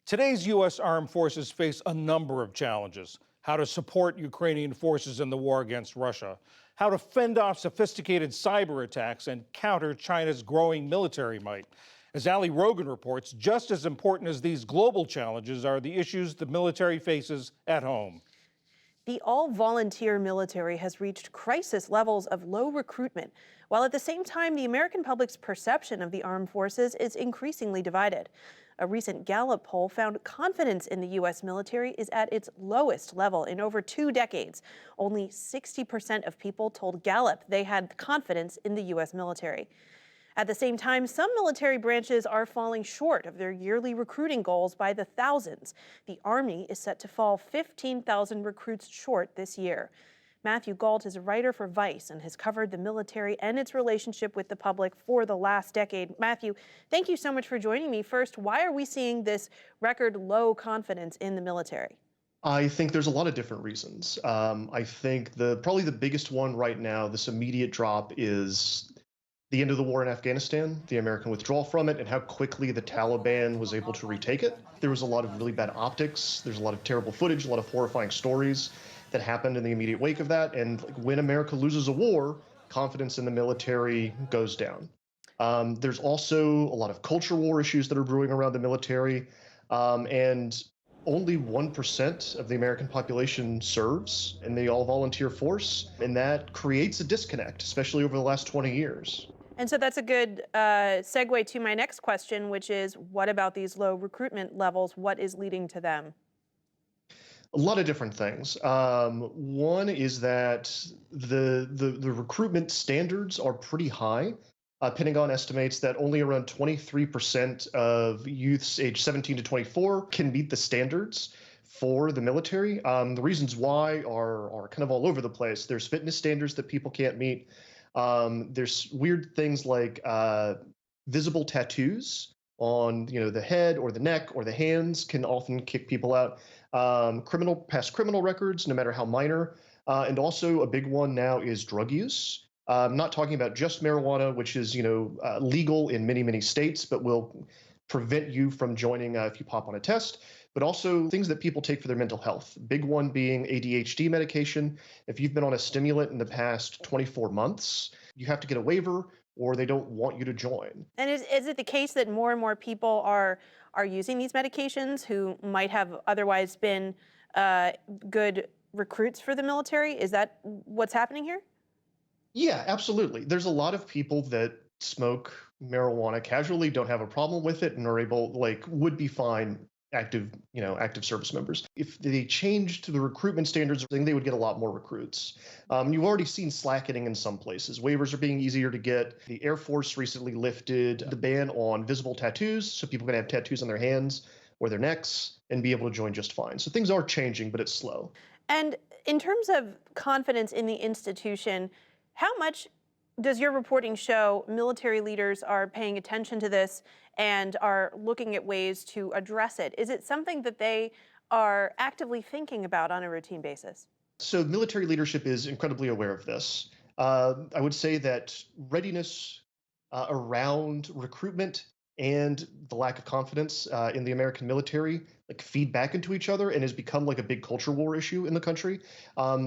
Today's U.S. armed forces face a number of challenges: how to support Ukrainian forces in the war against Russia, how to fend off sophisticated cyber attacks and counter China's growing military might. As Ali Rogan reports, just as important as these global challenges are the issues the military faces at home. The all-volunteer military has reached crisis levels of low recruitment, while at the same time, the American public's perception of the armed forces is increasingly divided. A recent Gallup poll found confidence in the U.S. military is at its lowest level in over 2 decades. Only 60% of people told Gallup they had confidence in the U.S. military. At the same time, some military branches are falling short of their yearly recruiting goals by the thousands. The Army is set to fall 15,000 recruits short this year. Matthew Gault is a writer for Vice and has covered the military and its relationship with the public for the last decade. Matthew, thank you so much for joining me. First, why are we seeing this record low confidence in the military? I think there's a lot of different reasons. I think probably the biggest one right now, this immediate drop, is the end of the war in Afghanistan, the American withdrawal from it, and how quickly the Taliban was able to retake it. There was a lot of really bad optics. There's a lot of terrible footage, a lot of horrifying stories that happened in the immediate wake of that. And when America loses a war, confidence in the military goes down. There's also a lot of culture war issues that are brewing around the military. And only 1% of the American population serves in the all-volunteer force, and that creates a disconnect, especially over the last 20 years. And so that's a good segue to my next question, which is what about these low recruitment levels? What is leading to them? A lot of different things. One is that the recruitment standards are pretty high. Pentagon estimates that only around 23% of youths aged 17 to 24 can meet the standards for the military. The reasons why are kind of all over the place. There's fitness standards that people can't meet. There's weird things like visible tattoos on the head or the neck or the hands can often kick people out. Past criminal records, no matter how minor, and also a big one now is drug use. I'm not talking about just marijuana, which is legal in many states, but will prevent you from joining if you pop on a test. But also things that people take for their mental health. Big one being ADHD medication. If you've been on a stimulant in the past 24 months, you have to get a waiver, or they don't want you to join. And is it the case that more and more people are using these medications who might have otherwise been good recruits for the military? Is that what's happening here? Yeah, absolutely. There's a lot of people that smoke marijuana casually, don't have a problem with it, and are able, would be fine active service members. If they changed the recruitment standards, I think they would get a lot more recruits. You've already seen slackening in some places. Waivers are being easier to get. The Air Force recently lifted the ban on visible tattoos, so people can have tattoos on their hands or their necks and be able to join just fine. So things are changing, but it's slow. And in terms of confidence in the institution, how much does your reporting show military leaders are paying attention to this and are looking at ways to address it? Is it something that they are actively thinking about on a routine basis? So military leadership is incredibly aware of this. I would say that readiness around recruitment and the lack of confidence in the American military feed back into each other and has become a big culture war issue in the country.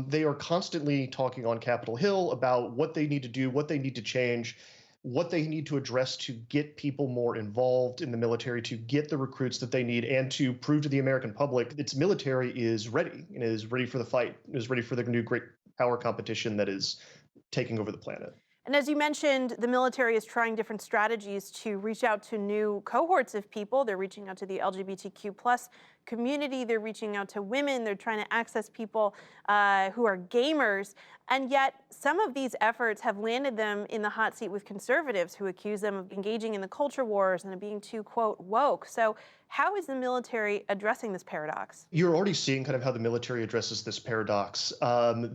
They are constantly talking on Capitol Hill about what they need to do, what they need to change, what they need to address to get people more involved in the military, to get the recruits that they need, and to prove to the American public its military is ready and is ready for the fight, is ready for the new great power competition that is taking over the planet. And as you mentioned, the military is trying different strategies to reach out to new cohorts of people. They're reaching out to the LGBTQ plus community. They're reaching out to women. They're trying to access people who are gamers. And yet some of these efforts have landed them in the hot seat with conservatives who accuse them of engaging in the culture wars and of being too, quote, woke. So how is the military addressing this paradox? You're already seeing kind of how the military addresses this paradox.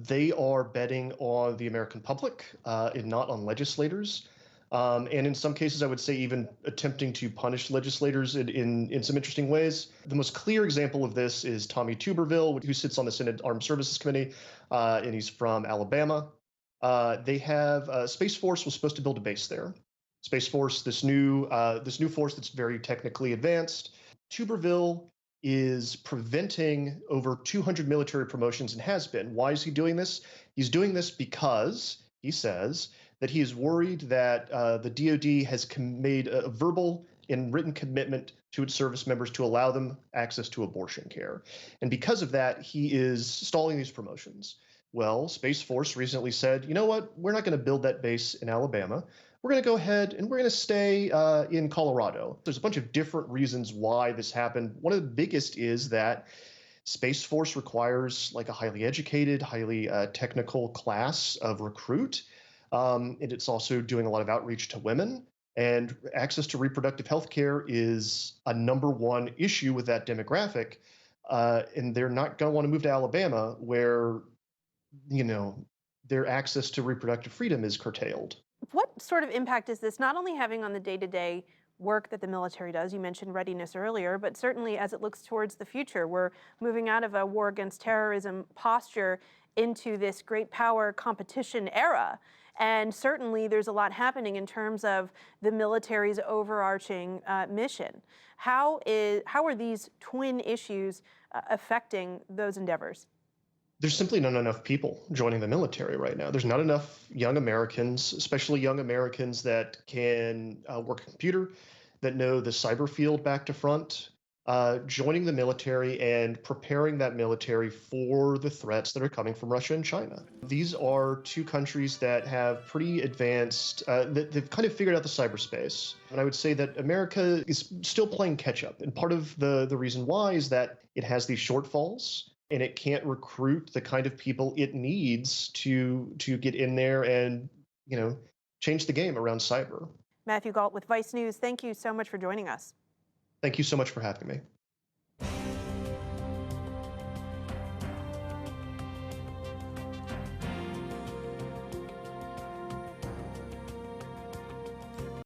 They are betting on the American public and not on legislators. And in some cases, I would say even attempting to punish legislators in some interesting ways. The most clear example of this is Tommy Tuberville, who sits on the Senate Armed Services Committee, and he's from Alabama. They have Space Force was supposed to build a base there. Space Force, this new force that's very technically advanced. Tuberville is preventing over 200 military promotions and has been. Why is he doing this? He's doing this because he says that he is worried that the DoD has made a verbal and written commitment to its service members to allow them access to abortion care. And because of that, he is stalling these promotions. Well, Space Force recently said, you know what? We're not going to build that base in Alabama. We're going to go ahead and we're going to stay in Colorado. There's a bunch of different reasons why this happened. One of the biggest is that Space Force requires like a highly educated, highly technical class of recruit. And it's also doing a lot of outreach to women. And access to reproductive health care is a number one issue with that demographic. And they're not going to want to move to Alabama where, their access to reproductive freedom is curtailed. What sort of impact is this not only having on the day-to-day work that the military does? You mentioned readiness earlier, but certainly as it looks towards the future, we're moving out of a war against terrorism posture into this great power competition era. And certainly there's a lot happening in terms of the military's overarching mission. How are these twin issues affecting those endeavors? There's simply not enough people joining the military right now. There's not enough young Americans, especially young Americans that can work a computer, that know the cyber field back to front, joining the military and preparing that military for the threats that are coming from Russia and China. These are two countries that have pretty advanced, they've kind of figured out the cyberspace. And I would say that America is still playing catch up. And part of the reason why is that it has these shortfalls and it can't recruit the kind of people it needs to get in there and, change the game around cyber. Matthew Gault with Vice News, thank you so much for joining us. Thank you so much for having me.